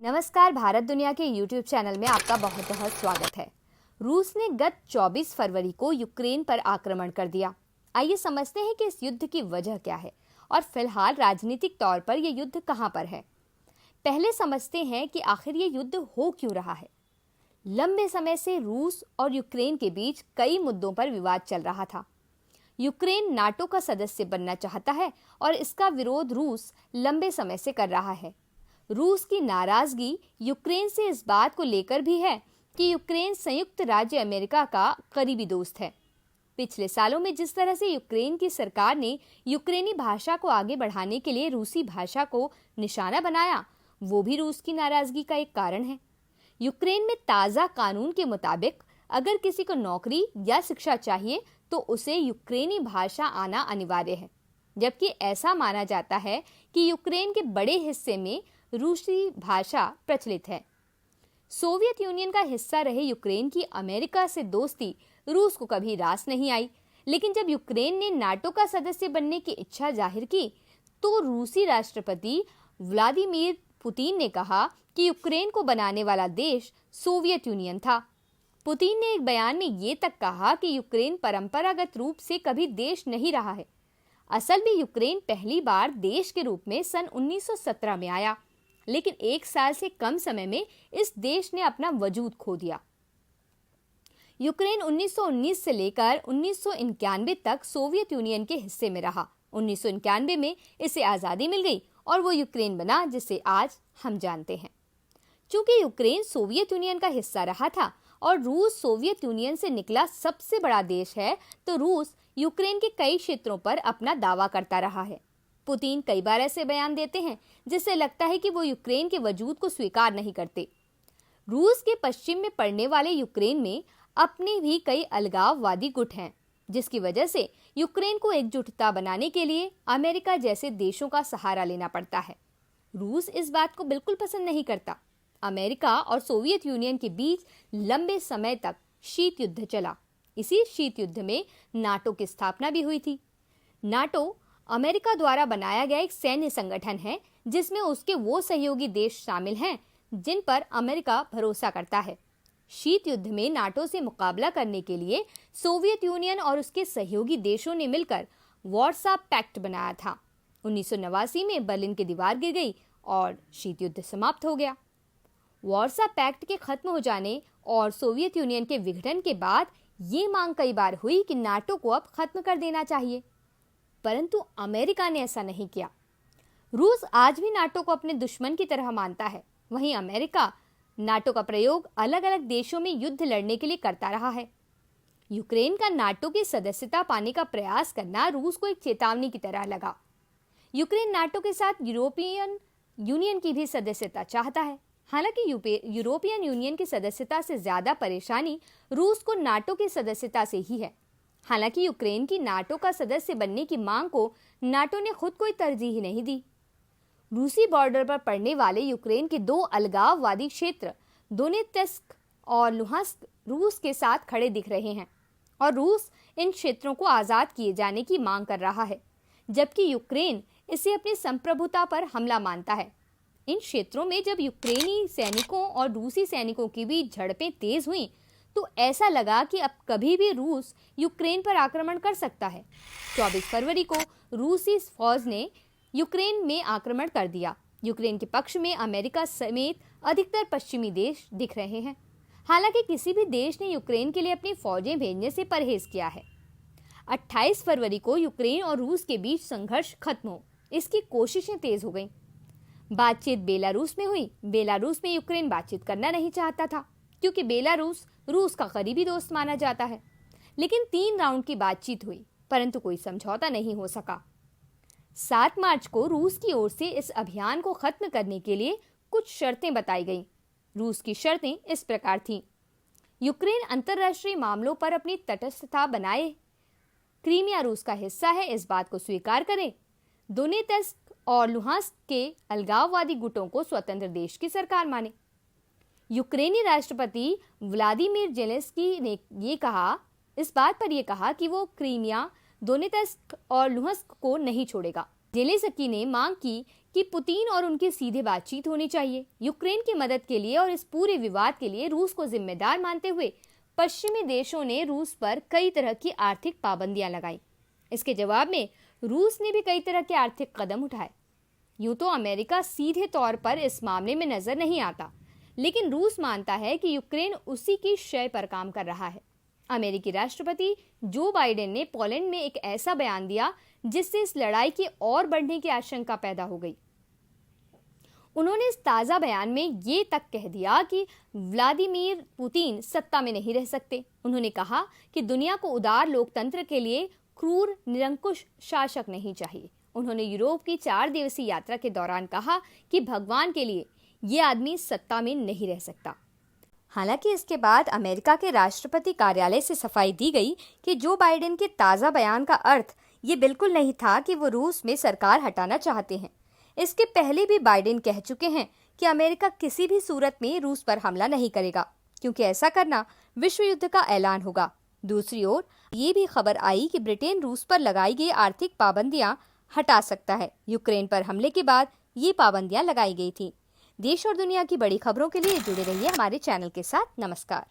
नमस्कार। भारत दुनिया के YouTube चैनल में आपका बहुत बहुत स्वागत है। रूस ने गत 24 फरवरी को यूक्रेन पर आक्रमण कर दिया। आइए समझते हैं कि इस युद्ध की वजह क्या है और फिलहाल राजनीतिक तौर पर यह युद्ध कहां पर है। पहले समझते हैं कि आखिर ये युद्ध हो क्यों रहा है। लंबे समय से रूस और यूक्रेन के बीच कई मुद्दों पर विवाद चल रहा था। यूक्रेन नाटो का सदस्य बनना चाहता है और इसका विरोध रूस लंबे समय से कर रहा है। रूस की नाराजगी यूक्रेन से इस बात को लेकर भी है कि यूक्रेन संयुक्त राज्य अमेरिका का करीबी दोस्त है। पिछले सालों में जिस तरह से यूक्रेन की सरकार ने यूक्रेनी भाषा को आगे बढ़ाने के लिए रूसी भाषा को निशाना बनाया, वो भी रूस की नाराजगी का एक कारण है। यूक्रेन में ताज़ा कानून के मुताबिक अगर किसी को नौकरी या शिक्षा चाहिए तो उसे यूक्रेनी भाषा आना अनिवार्य है, जबकि ऐसा माना जाता है कि यूक्रेन के बड़े हिस्से में रूसी भाषा प्रचलित है। सोवियत यूनियन का हिस्सा रहे यूक्रेन की अमेरिका से दोस्ती रूस को कभी रास नहीं आई, लेकिन जब यूक्रेन ने नाटो का सदस्य बनने की इच्छा जाहिर की तो रूसी राष्ट्रपति व्लादिमीर पुतिन ने कहा कि यूक्रेन को बनाने वाला देश सोवियत यूनियन था। पुतिन ने एक बयान में ये तक कहा कि यूक्रेन परंपरागत रूप से कभी देश नहीं रहा है। असल में यूक्रेन पहली बार देश के रूप में सन 1917 में आया, लेकिन एक साल से कम समय में इस देश ने अपना वजूद खो दिया। यूक्रेन 1919 से लेकर 1991 तक सोवियत यूनियन के हिस्से में रहा। 1991 में इसे आज़ादी मिल गई और वो यूक्रेन बना जिसे आज हम जानते हैं। चूंकि यूक्रेन सोवियत यूनियन का हिस्सा रहा था और रूस सोवियत यूनियन से निकला सबसे बड़ा देश है, तो रूस यूक्रेन के कई क्षेत्रों पर अपना दावा करता रहा है। पुतिन कई बार ऐसे बयान देते हैं जिससे लगता है कि वो यूक्रेन के वजूद को स्वीकार नहीं करते। रूस के पश्चिम में पड़ने वाले यूक्रेन में अपने भी कई अलगाववादी गुट हैं, जिसकी वजह से यूक्रेन को एकजुटता बनाने के लिए अमेरिका जैसे देशों का सहारा लेना पड़ता है। रूस इस बात को बिल्कुल पसंद नहीं करता। अमेरिका और सोवियत यूनियन के बीच लंबे समय तक शीत युद्ध चला। इसी शीत युद्ध में नाटो की स्थापना भी हुई थी। नाटो अमेरिका द्वारा बनाया गया एक सैन्य संगठन है जिसमें उसके वो सहयोगी देश शामिल हैं जिन पर अमेरिका भरोसा करता है। शीत युद्ध में नाटो से मुकाबला करने के लिए सोवियत यूनियन और उसके सहयोगी देशों ने मिलकर वार्सा पैक्ट बनाया था। 1989 में बर्लिन की दीवार गिर गई और शीत युद्ध समाप्त हो गया। वार्सा पैक्ट के खत्म हो जाने और सोवियत यूनियन के विघटन के बाद ये मांग कई बार हुई कि नाटो को अब खत्म कर देना चाहिए, परंतु अमेरिका ने ऐसा नहीं किया। रूस आज भी नाटो को अपने दुश्मन की तरह मानता है। वहीं अमेरिका नाटो का प्रयोग अलग अलग देशों में युद्ध लड़ने के लिए करता रहा है। यूक्रेन का नाटो की सदस्यता पाने का प्रयास करना रूस को एक चेतावनी की तरह लगा। यूक्रेन नाटो के साथ यूरोपियन यूनियन की भी सदस्यता चाहता है। हालांकि यूरोपियन यूनियन की सदस्यता से ज्यादा परेशानी रूस को नाटो की सदस्यता से ही है। हालांकि यूक्रेन की नाटो का सदस्य बनने की मांग को नाटो ने खुद कोई तरजीह नहीं दी। रूसी बॉर्डर पर पड़ने वाले यूक्रेन के दो अलगाववादी क्षेत्र दोनेत्स्क और लुहांस्क रूस के साथ खड़े दिख रहे हैं और रूस इन क्षेत्रों को आज़ाद किए जाने की मांग कर रहा है, जबकि यूक्रेन इसे अपनी संप्रभुता पर हमला मानता है। इन क्षेत्रों में जब यूक्रेनी सैनिकों और रूसी सैनिकों की बीच झड़पें तेज हुई तो ऐसा लगा कि अब कभी भी रूस यूक्रेन पर आक्रमण कर सकता है। 24 फरवरी को रूसी फौज ने यूक्रेन में आक्रमण कर दिया। यूक्रेन के पक्ष में अमेरिका समेत अधिकतर पश्चिमी देश दिख रहे हैं। हालांकि किसी भी देश ने यूक्रेन के लिए अपनी फौजें भेजने से परहेज किया है। 28 फरवरी को यूक्रेन और रूस के बीच संघर्ष खत्म हो, इसकी कोशिशें तेज हो गईं। बातचीत बेलारूस में हुई। बेलारूस में यूक्रेन बातचीत करना नहीं चाहता था क्योंकि बेलारूस रूस का करीबी दोस्त माना जाता है। लेकिन 3 राउंड की बातचीत हुई, परंतु कोई समझौता नहीं हो सका। 7 मार्च को रूस की ओर से इस अभियान को खत्म करने के लिए कुछ शर्तें बताई गईं। रूस की शर्तें इस प्रकार थीं: यूक्रेन अंतर्राष्ट्रीय मामलों पर अपनी तटस्थता बनाए, क्रीमिया रूस का हिस्सा है इस बात को स्वीकार करे, दोनेत्स्क और लुहांस्क के अलगाववादी गुटों को स्वतंत्र देश की सरकार माने। यूक्रेनी राष्ट्रपति व्लादिमीर जेलेंस्की ने इस बात पर यह कहा कि वो क्रीमिया, दोनेत्स्क और लुहांस्क को नहीं छोड़ेगा। जेलेंस्की ने मांग की कि पुतिन और उनकी सीधे बातचीत होनी चाहिए। यूक्रेन की मदद के लिए और इस पूरे विवाद के लिए रूस को जिम्मेदार मानते हुए पश्चिमी देशों ने रूस पर कई तरह की आर्थिक पाबंदियां लगाई। इसके जवाब में रूस ने भी कई तरह के आर्थिक कदम उठाए। यूं तो अमेरिका सीधे तौर पर इस मामले में नजर नहीं आता, लेकिन रूस मानता है कि यूक्रेन उसी की शय पर काम कर रहा है। अमेरिकी राष्ट्रपति जो बाइडेन ने पोलैंड में एक ऐसा बयान दिया जिससे इस लड़ाई की और बढ़ने की आशंका पैदा हो गई। उन्होंने इस ताजा बयान में ये तक कह दिया कि व्लादिमीर पुतिन सत्ता में नहीं रह सकते। उन्होंने कहा कि दुनिया को उदार लोकतंत्र के लिए क्रूर निरंकुश शासक नहीं चाहिए। उन्होंने यूरोप की 4 दिवसीय यात्रा के दौरान कहा कि भगवान के लिए ये आदमी सत्ता में नहीं रह सकता। हालांकि इसके बाद अमेरिका के राष्ट्रपति कार्यालय से सफाई दी गई कि जो बाइडेन के ताजा बयान का अर्थ ये बिल्कुल नहीं था कि वो रूस में सरकार हटाना चाहते हैं। इसके पहले भी बाइडेन कह चुके हैं कि अमेरिका किसी भी सूरत में रूस पर हमला नहीं करेगा, क्योंकि ऐसा करना विश्व युद्ध का ऐलान होगा। दूसरी ओर ये भी खबर आई कि ब्रिटेन रूस पर लगाई गई आर्थिक पाबंदियां हटा सकता है। यूक्रेन पर हमले के बाद ये पाबंदियां लगाई गई थी। देश और दुनिया की बड़ी खबरों के लिए जुड़े रहिए हमारे चैनल के साथ। नमस्कार।